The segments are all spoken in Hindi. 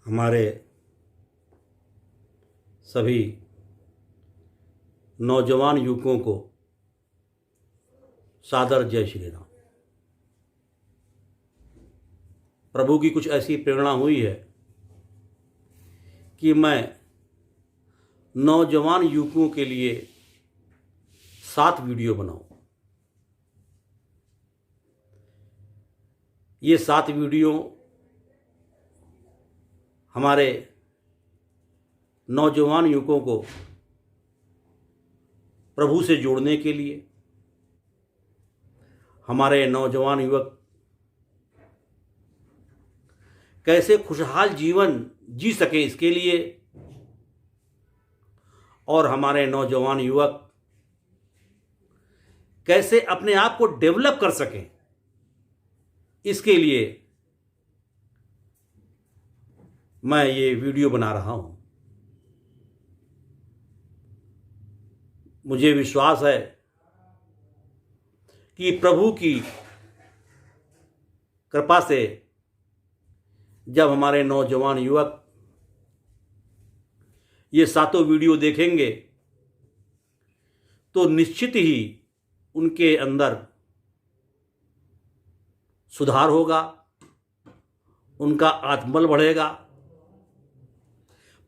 हमारे सभी नौजवान युवकों को सादर जय श्री राम। प्रभु की कुछ ऐसी प्रेरणा हुई है कि मैं नौजवान युवकों के लिए 7 वीडियो बनाऊं। ये 7 वीडियो हमारे नौजवान युवकों को प्रभु से जोड़ने के लिए, हमारे नौजवान युवक कैसे खुशहाल जीवन जी सकें इसके लिए, और हमारे नौजवान युवक कैसे अपने आप को डेवलप कर सकें इसके लिए मैं ये वीडियो बना रहा हूं। मुझे विश्वास है कि प्रभु की कृपा से जब हमारे नौजवान युवक ये 7 वीडियो देखेंगे तो निश्चित ही उनके अंदर सुधार होगा, उनका आत्मबल बढ़ेगा,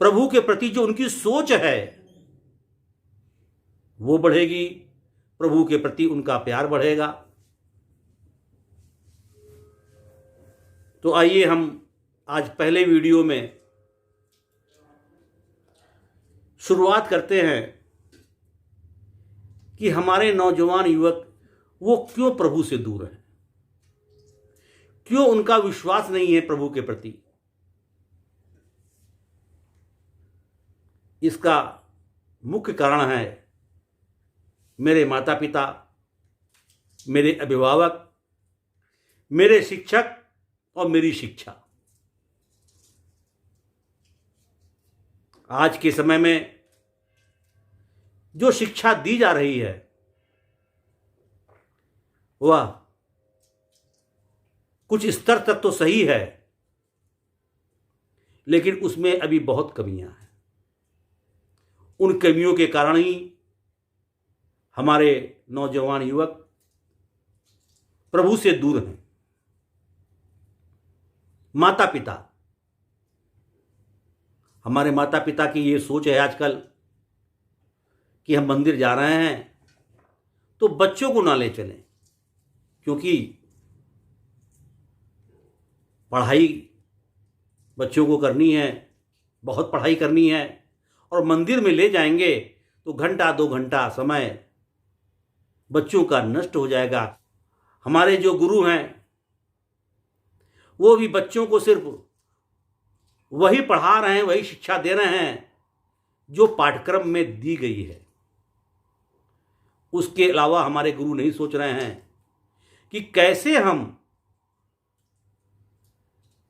प्रभु के प्रति जो उनकी सोच है वो बढ़ेगी, प्रभु के प्रति उनका प्यार बढ़ेगा। तो आइए हम आज पहले वीडियो में शुरुआत करते हैं कि हमारे नौजवान युवक वो क्यों प्रभु से दूर हैं, क्यों उनका विश्वास नहीं है प्रभु के प्रति। इसका मुख्य कारण है मेरे माता पिता, मेरे अभिभावक, मेरे शिक्षक और मेरी शिक्षा। आज के समय में जो शिक्षा दी जा रही है वह कुछ स्तर तक तो सही है, लेकिन उसमें अभी बहुत कमियां हैं। उन कमियों के कारण ही हमारे नौजवान युवक प्रभु से दूर हैं। माता पिता, हमारे माता पिता की ये सोच है आजकल कि हम मंदिर जा रहे हैं तो बच्चों को ना ले चलें, क्योंकि पढ़ाई बच्चों को करनी है, बहुत पढ़ाई करनी है, और मंदिर में ले जाएंगे तो घंटा 2 घंटा समय बच्चों का नष्ट हो जाएगा। हमारे जो गुरु हैं वो भी बच्चों को सिर्फ वही पढ़ा रहे हैं, वही शिक्षा दे रहे हैं जो पाठ्यक्रम में दी गई है। उसके अलावा हमारे गुरु नहीं सोच रहे हैं कि कैसे हम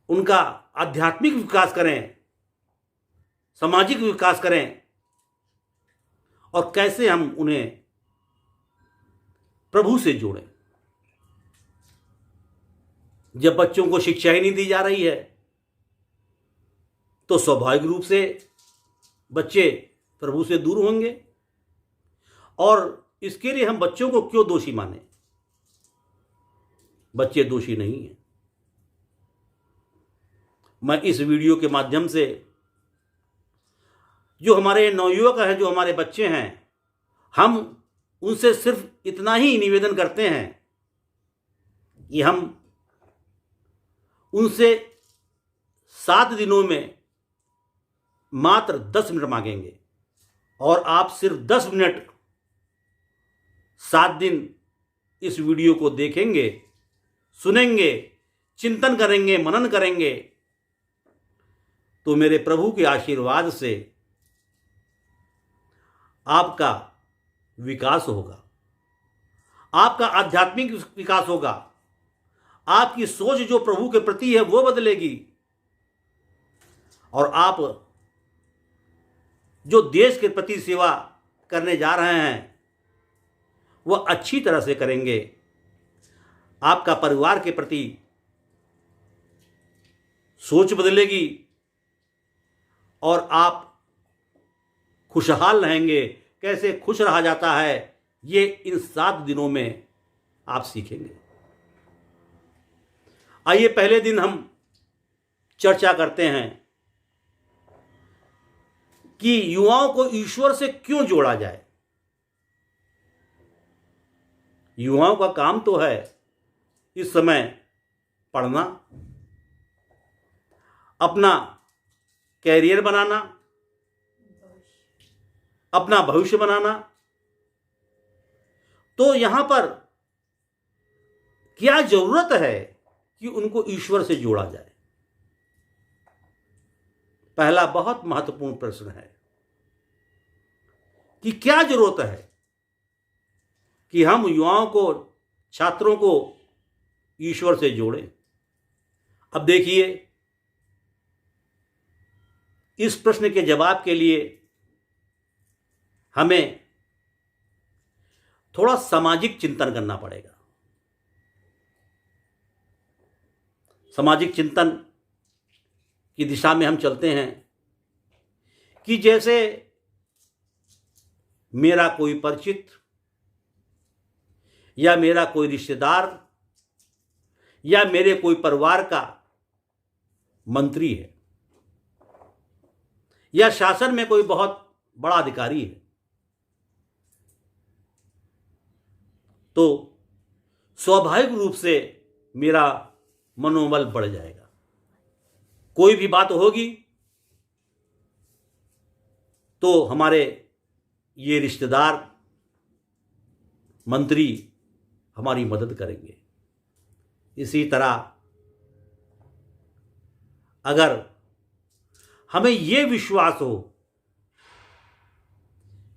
उनका आध्यात्मिक विकास करें, सामाजिक विकास करें, और कैसे हम उन्हें प्रभु से जोड़ें। जब बच्चों को शिक्षा ही नहीं दी जा रही है तो स्वाभाविक रूप से बच्चे प्रभु से दूर होंगे, और इसके लिए हम बच्चों को क्यों दोषी माने? बच्चे दोषी नहीं हैं। मैं इस वीडियो के माध्यम से जो हमारे नवयुवक हैं, जो हमारे बच्चे हैं, हम उनसे सिर्फ इतना ही निवेदन करते हैं कि हम उनसे 7 दिनों में मात्र 10 मिनट मांगेंगे, और आप सिर्फ 10 मिनट 7 दिन इस वीडियो को देखेंगे, सुनेंगे, चिंतन करेंगे, मनन करेंगे, तो मेरे प्रभु के आशीर्वाद से आपका विकास होगा, आपका आध्यात्मिक विकास होगा, आपकी सोच जो प्रभु के प्रति है वो बदलेगी, और आप जो देश के प्रति सेवा करने जा रहे हैं वह अच्छी तरह से करेंगे। आपका परिवार के प्रति सोच बदलेगी, और आप खुशहाल रहेंगे, कैसे खुश रहा जाता है, ये इन 7 दिनों में आप सीखेंगे। आइए पहले दिन हम चर्चा करते हैं कि युवाओं को ईश्वर से क्यों जोड़ा जाए। युवाओं का काम तो है इस समय पढ़ना, अपना कैरियर बनाना, अपना भविष्य बनाना। तो यहां पर क्या जरूरत है कि उनको ईश्वर से जोड़ा जाए? पहला बहुत महत्वपूर्ण प्रश्न है कि क्या जरूरत है कि हम युवाओं को, छात्रों को ईश्वर से जोड़ें। अब देखिए, इस प्रश्न के जवाब के लिए हमें थोड़ा सामाजिक चिंतन करना पड़ेगा। सामाजिक चिंतन की दिशा में हम चलते हैं कि जैसे मेरा कोई परिचित या मेरा कोई रिश्तेदार या मेरे कोई परिवार का मंत्री है या शासन में कोई बहुत बड़ा अधिकारी है, तो स्वाभाविक रूप से मेरा मनोबल बढ़ जाएगा। कोई भी बात होगी तो हमारे ये रिश्तेदार, मंत्री हमारी मदद करेंगे। इसी तरह अगर हमें ये विश्वास हो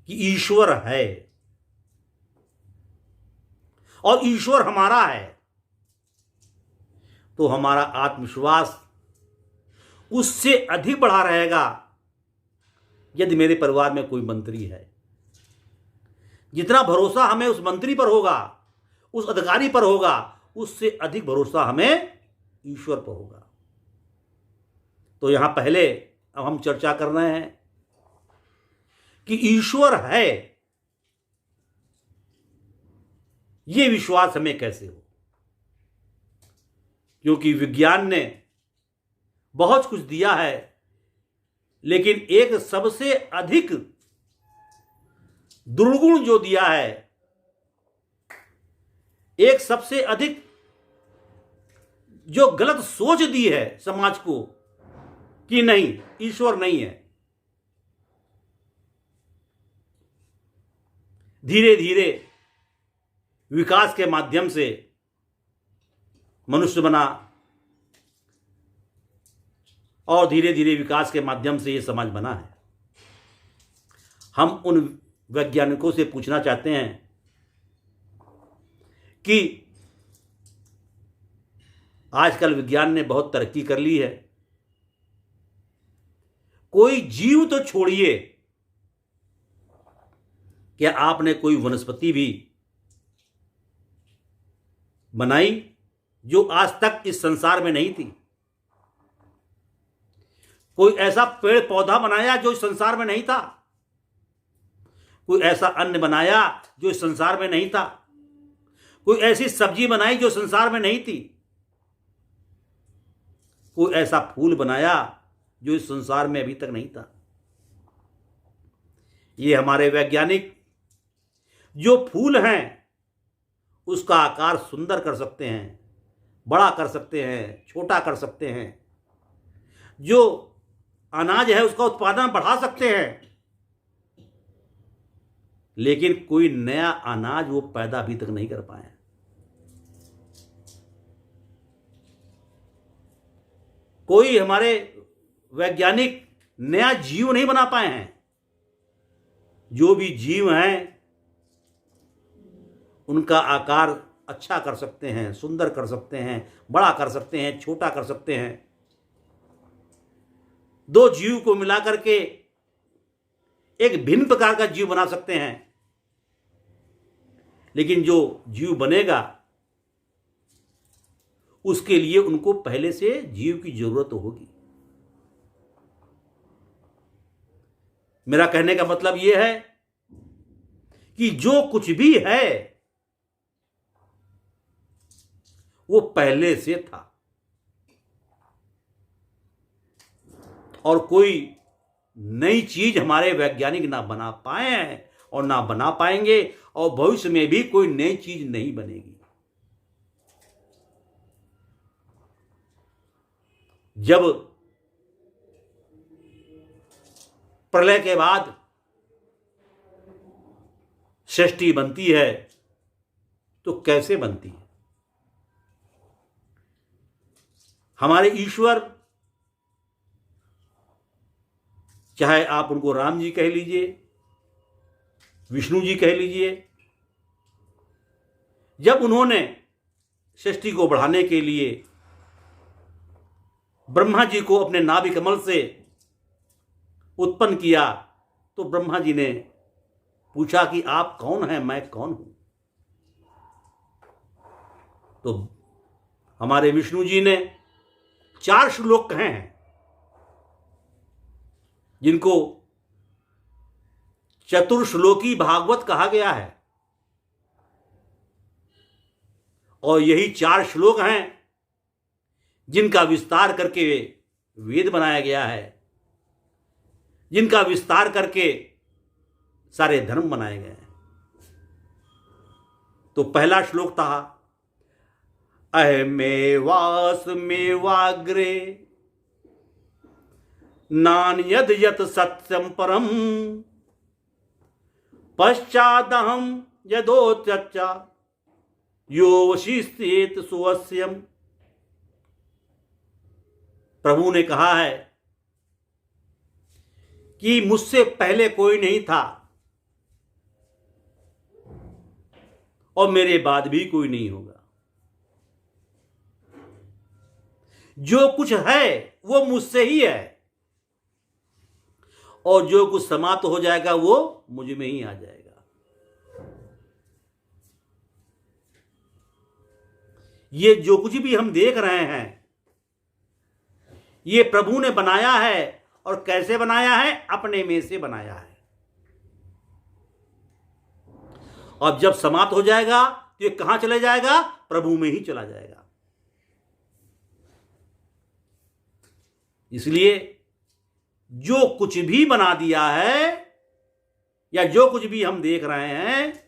कि ईश्वर है और ईश्वर हमारा है, तो हमारा आत्मविश्वास उससे अधिक बढ़ा रहेगा यदि मेरे परिवार में कोई मंत्री है। जितना भरोसा हमें उस मंत्री पर होगा, उस अधिकारी पर होगा, उससे अधिक भरोसा हमें ईश्वर पर होगा। तो यहां पहले अब हम चर्चा कर रहे हैं कि ईश्वर है, यह विश्वास हमें कैसे हो। क्योंकि विज्ञान ने बहुत कुछ दिया है, लेकिन एक सबसे अधिक दुर्गुण जो दिया है, एक सबसे अधिक जो गलत सोच दी है समाज को कि नहीं, ईश्वर नहीं है। धीरे धीरे विकास के माध्यम से मनुष्य बना और धीरे धीरे विकास के माध्यम से यह समाज बना है। हम उन वैज्ञानिकों से पूछना चाहते हैं कि आजकल विज्ञान ने बहुत तरक्की कर ली है, कोई जीव तो छोड़िए, क्या आपने कोई वनस्पति भी बनाई जो आज तक इस संसार में नहीं थी? कोई ऐसा पेड़ पौधा बनाया जो इस संसार में नहीं था? कोई ऐसा अन्न बनाया जो इस संसार में नहीं था? कोई ऐसी सब्जी बनाई जो संसार में नहीं थी? कोई ऐसा फूल बनाया जो इस संसार में अभी तक नहीं था? ये हमारे वैज्ञानिक जो फूल हैं उसका आकार सुंदर कर सकते हैं, बड़ा कर सकते हैं, छोटा कर सकते हैं, जो अनाज है उसका उत्पादन बढ़ा सकते हैं, लेकिन कोई नया अनाज वो पैदा अभी तक नहीं कर पाए। कोई हमारे वैज्ञानिक नया जीव नहीं बना पाए हैं। जो भी जीव हैं उनका आकार अच्छा कर सकते हैं, सुंदर कर सकते हैं, बड़ा कर सकते हैं, छोटा कर सकते हैं। दो जीव को मिलाकर के एक भिन्न प्रकार का जीव बना सकते हैं, लेकिन जो जीव बनेगा उसके लिए उनको पहले से जीव की जरूरत होगी। मेरा कहने का मतलब यह है कि जो कुछ भी है वो पहले से था, और कोई नई चीज हमारे वैज्ञानिक ना बना पाए हैं और ना बना पाएंगे, और भविष्य में भी कोई नई चीज नहीं बनेगी। जब प्रलय के बाद सृष्टि बनती है तो कैसे बनती है? हमारे ईश्वर, चाहे आप उनको राम जी कह लीजिए, विष्णु जी कह लीजिए, जब उन्होंने सृष्टि को बढ़ाने के लिए ब्रह्मा जी को अपने नाभि कमल से उत्पन्न किया, तो ब्रह्मा जी ने पूछा कि आप कौन हैं, मैं कौन हूं? तो हमारे विष्णु जी ने 4 श्लोक कहे हैं, जिनको चतुर्श्लोकी भागवत कहा गया है, और यही 4 श्लोक हैं जिनका विस्तार करके वेद बनाया गया है, जिनका विस्तार करके सारे धर्म बनाए गए हैं। तो पहला श्लोक था, अहमेवास मेवाग्रे नान्यद यत सत्यम परम पश्चादहम यदोच्चा यो वशिष्ठेत सुवस्यम। प्रभु ने कहा है कि मुझसे पहले कोई नहीं था और मेरे बाद भी कोई नहीं होगा। जो कुछ है वो मुझसे ही है, और जो कुछ समाप्त हो जाएगा वो मुझ में ही आ जाएगा। ये जो कुछ भी हम देख रहे हैं, ये प्रभु ने बनाया है, और कैसे बनाया है? अपने में से बनाया है। और जब समाप्त हो जाएगा तो ये कहां चले जाएगा? प्रभु में ही चला जाएगा। इसलिए जो कुछ भी बना दिया है, या जो कुछ भी हम देख रहे हैं,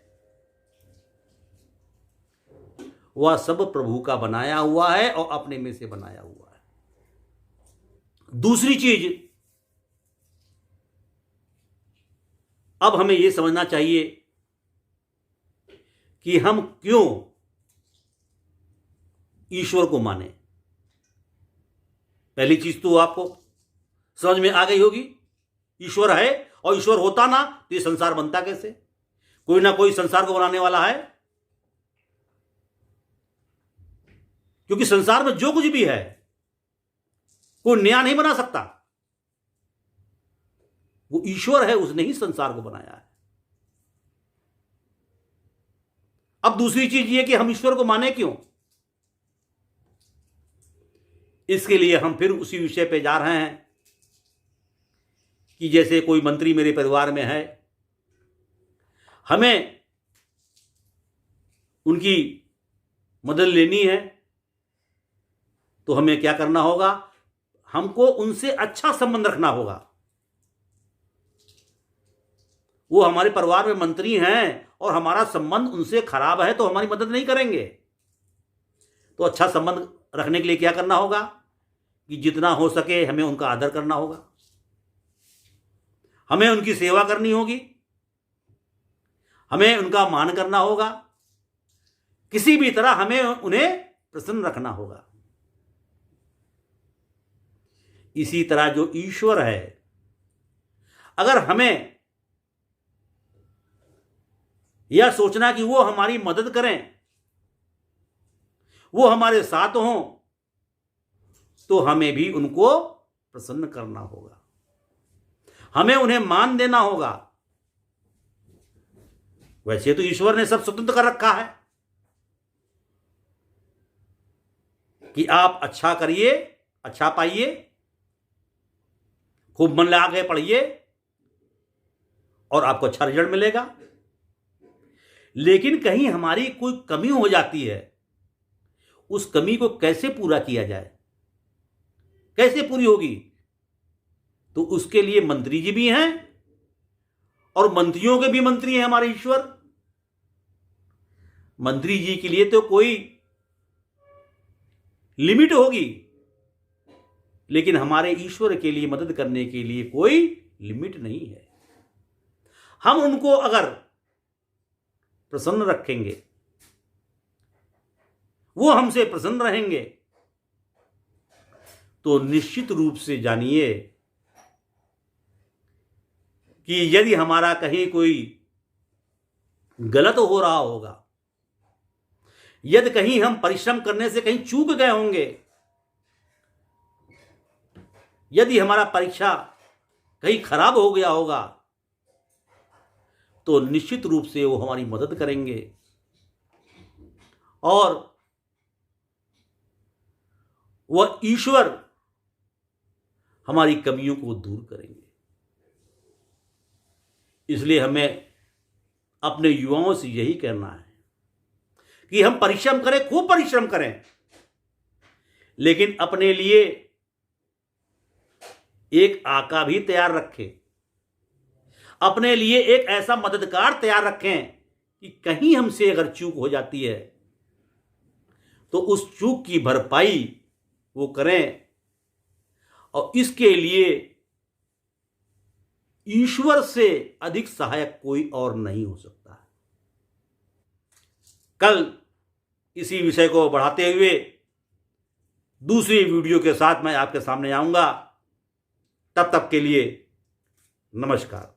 वह सब प्रभु का बनाया हुआ है और अपने में से बनाया हुआ है। दूसरी चीज, अब हमें यह समझना चाहिए कि हम क्यों ईश्वर को माने। पहली चीज तो आपको समझ में आ गई होगी, ईश्वर है, और ईश्वर होता ना तो ये संसार बनता कैसे? कोई ना कोई संसार को बनाने वाला है, क्योंकि संसार में जो कुछ भी है कोई नया नहीं बना सकता। वो ईश्वर है, उसने ही संसार को बनाया है। अब दूसरी चीज ये कि हम ईश्वर को माने क्यों? इसके लिए हम फिर उसी विषय पे जा रहे हैं कि जैसे कोई मंत्री मेरे परिवार में है, हमें उनकी मदद लेनी है, तो हमें क्या करना होगा? हमको उनसे अच्छा संबंध रखना होगा। वो हमारे परिवार में मंत्री हैं और हमारा संबंध उनसे खराब है तो हमारी मदद नहीं करेंगे। तो अच्छा संबंध रखने के लिए क्या करना होगा? कि जितना हो सके हमें उनका आदर करना होगा, हमें उनकी सेवा करनी होगी, हमें उनका मान करना होगा, किसी भी तरह हमें उन्हें प्रसन्न रखना होगा। इसी तरह जो ईश्वर है, अगर हमें यह सोचना कि वो हमारी मदद करें, वो हमारे साथ हों, तो हमें भी उनको प्रसन्न करना होगा, हमें उन्हें मान देना होगा। वैसे तो ईश्वर ने सब स्वतंत्र कर रखा है कि आप अच्छा करिए, अच्छा पाइए, खूब मन लगा के पढ़िए, और आपको अच्छा रिजल्ट मिलेगा। लेकिन कहीं हमारी कोई कमी हो जाती है, उस कमी को कैसे पूरा किया जाए, कैसे पूरी होगी? तो उसके लिए मंत्री जी भी हैं और मंत्रियों के भी मंत्री हैं हमारे ईश्वर। मंत्री जी के लिए तो कोई लिमिट होगी, लेकिन हमारे ईश्वर के लिए मदद करने के लिए कोई लिमिट नहीं है। हम उनको अगर प्रसन्न रखेंगे, वो हमसे प्रसन्न रहेंगे, तो निश्चित रूप से जानिए कि यदि हमारा कहीं कोई गलत हो रहा होगा, यदि कहीं हम परिश्रम करने से कहीं चूक गए होंगे, यदि हमारा परीक्षा कहीं खराब हो गया होगा, तो निश्चित रूप से वो हमारी मदद करेंगे और वह ईश्वर हमारी कमियों को दूर करेंगे। इसलिए हमें अपने युवाओं से यही कहना है कि हम परिश्रम करें, खूब परिश्रम करें, लेकिन अपने लिए एक आका भी तैयार रखें, अपने लिए एक ऐसा मददगार तैयार रखें कि कहीं हमसे अगर चूक हो जाती है तो उस चूक की भरपाई वो करें। और इसके लिए ईश्वर से अधिक सहायक कोई और नहीं हो सकता। कल इसी विषय को बढ़ाते हुए दूसरी वीडियो के साथ मैं आपके सामने आऊंगा। तब तक के लिए नमस्कार।